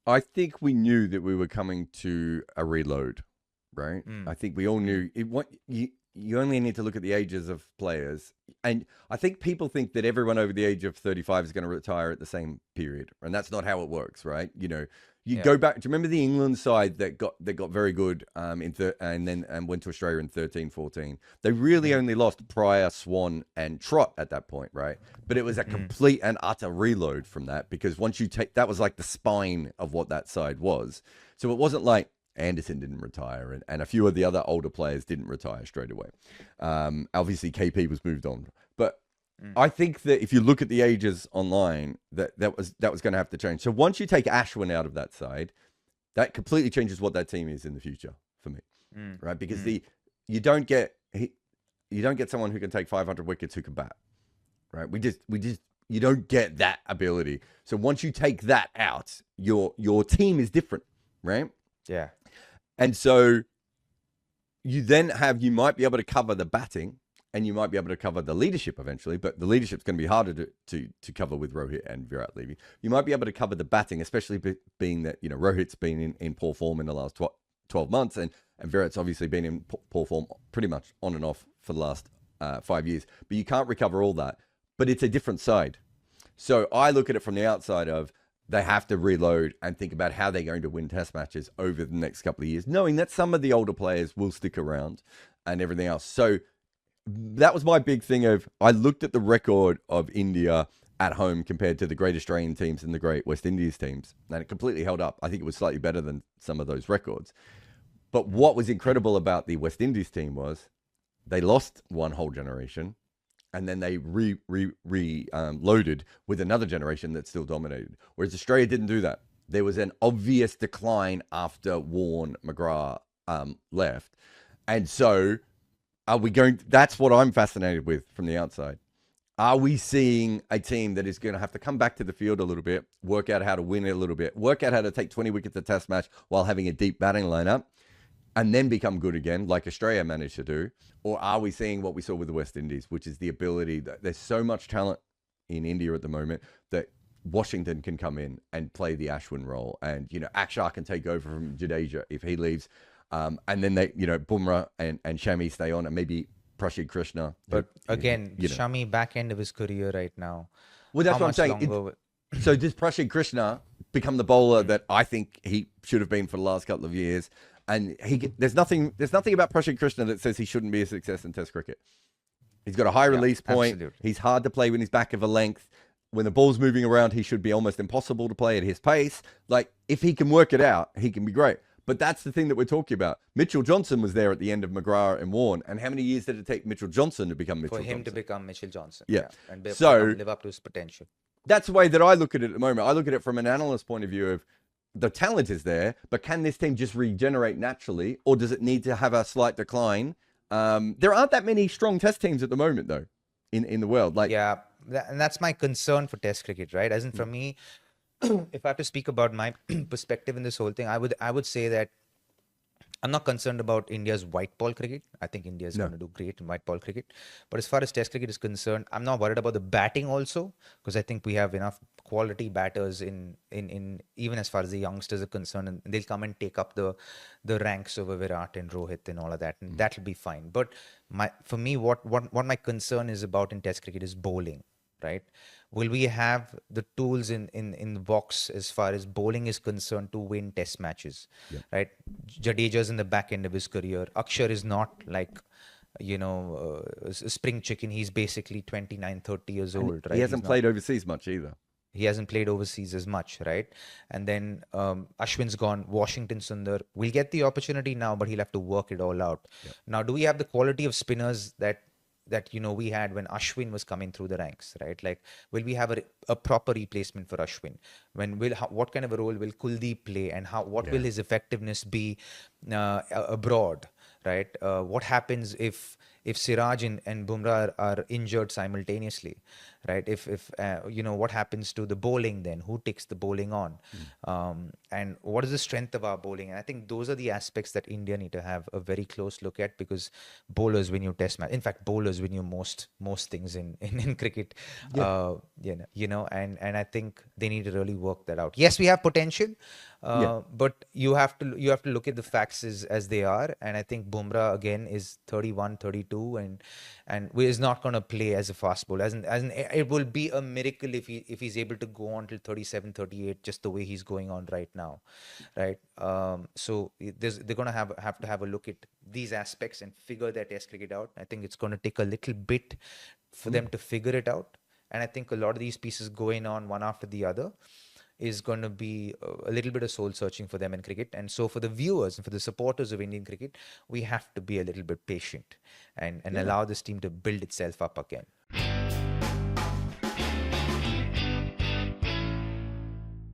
I think we knew that we were coming to a reload, right? I think we all knew it. What you only need to look at the ages of players, and I think people think that everyone over the age of 35 is going to retire at the same period, and that's not how it works, right? You go back. Do you remember the England side that got very good and went to Australia in 13, 14? They really only lost Pryor, Swan, and Trott at that point, right? But it was a complete and utter reload from that, because once you take that was like the spine of what that side was. So it wasn't like Anderson didn't retire, and a few of the other older players didn't retire straight away. Obviously, KP was moved on, but I think that if you look at the ages online, that was going to have to change. So once you take Ashwin out of that side, that completely changes what that team is in the future for me, right? Because you don't get someone who can take 500 wickets who can bat, right? You don't get that ability. So once you take that out, your team is different, right? Yeah. And so you might be able to cover the batting, and you might be able to cover the leadership eventually, but the leadership's going to be harder to cover with Rohit and Virat leaving. You might be able to cover the batting, especially being that, Rohit's been in poor form in the last 12 months, and Virat's obviously been in poor form pretty much on and off for the last 5 years. But you can't recover all that. But it's a different side. So I look at it from the outside of, they have to reload and think about how they're going to win test matches over the next couple of years, knowing that some of the older players will stick around and everything else. So that was my big thing I looked at the record of India at home compared to the great Australian teams and the great West Indies teams, and it completely held up. I think it was slightly better than some of those records. But what was incredible about the West Indies team was they lost one whole generation, and then they loaded with another generation that still dominated. Whereas Australia didn't do that. There was an obvious decline after Warne, McGrath left. And so that's what I'm fascinated with from the outside. Are we seeing a team that is going to have to come back to the field a little bit, work out how to win it a little bit, work out how to take 20 wickets a test match while having a deep batting lineup, and then become good again, like Australia managed to do? Or are we seeing what we saw with the West Indies, which is the ability that there's so much talent in India at the moment that Washington can come in and play the Ashwin role, and Akshar can take over from Jadeja if he leaves, and then they Bumrah and Shami stay on, and maybe Prashid Krishna. But again, Shami back end of his career right now. Well, that's what I'm saying. So does Prashid Krishna become the bowler that I think he should have been for the last couple of years? And there's nothing about Prashid Krishna that says he shouldn't be a success in Test cricket. He's got a high release point. Absolutely. He's hard to play when he's back of a length. When the ball's moving around, he should be almost impossible to play at his pace. Like, if he can work it out, he can be great. But that's the thing that we're talking about. Mitchell Johnson was there at the end of McGrath and Warne. And how many years did it take Mitchell Johnson to become Mitchell Johnson? For him to become Mitchell Johnson. Yeah. And live up to his potential. That's the way that I look at it at the moment. I look at it from an analyst point of view of, the talent is there, but can this team just regenerate naturally, or does it need to have a slight decline? There aren't that many strong test teams at the moment, though, in the world. And that's my concern for Test cricket, right? As in, for me, if I have to speak about my perspective in this whole thing, I would say that I'm not concerned about India's white ball cricket. I think India is going to do great in white ball cricket. But as far as Test cricket is concerned, I'm not worried about the batting also, because I think we have enough quality batters in even as far as the youngsters are concerned, and they'll come and take up the ranks over Virat and Rohit and all of that, and that'll be fine. But for me, what my concern is about in Test cricket is bowling, right? Will we have the tools in the box as far as bowling is concerned to win Test matches, right? Jadeja's in the back end of his career. Akshar is not like, a spring chicken. He's basically 29, 30 years old, right? He hasn't played overseas much either. He hasn't played overseas as much, right? And then Ashwin's gone. Washington Sundar will get the opportunity now, but he'll have to work it all out. Now, do we have the quality of spinners that we had when Ashwin was coming through the ranks, right? Like, will we have a proper replacement for Ashwin? What kind of a role will Kuldeep play, and what will his effectiveness be abroad, right? What happens if Siraj and Bumrah are injured simultaneously, right? If what happens to the bowling then? Who takes the bowling on? And what is the strength of our bowling? And I think those are the aspects that India need to have a very close look at, because bowlers win you test match. In fact, bowlers win you most things in cricket. And I think they need to really work that out. Yes, we have potential, But you have to look at the facts as they are, and I think Bumrah again is 31, 32, and is not going to play as a fast bowler. It will be a miracle if he's able to go on till 37, 38, just the way he's going on right now, right? So they're going to have to have a look at these aspects and figure their Test cricket out. I think it's going to take a little bit for them to figure it out, and I think a lot of these pieces going on one after the other is going to be a little bit of soul searching for them in cricket. And so for the viewers and for the supporters of Indian cricket, we have to be a little bit patient and allow this team to build itself up again.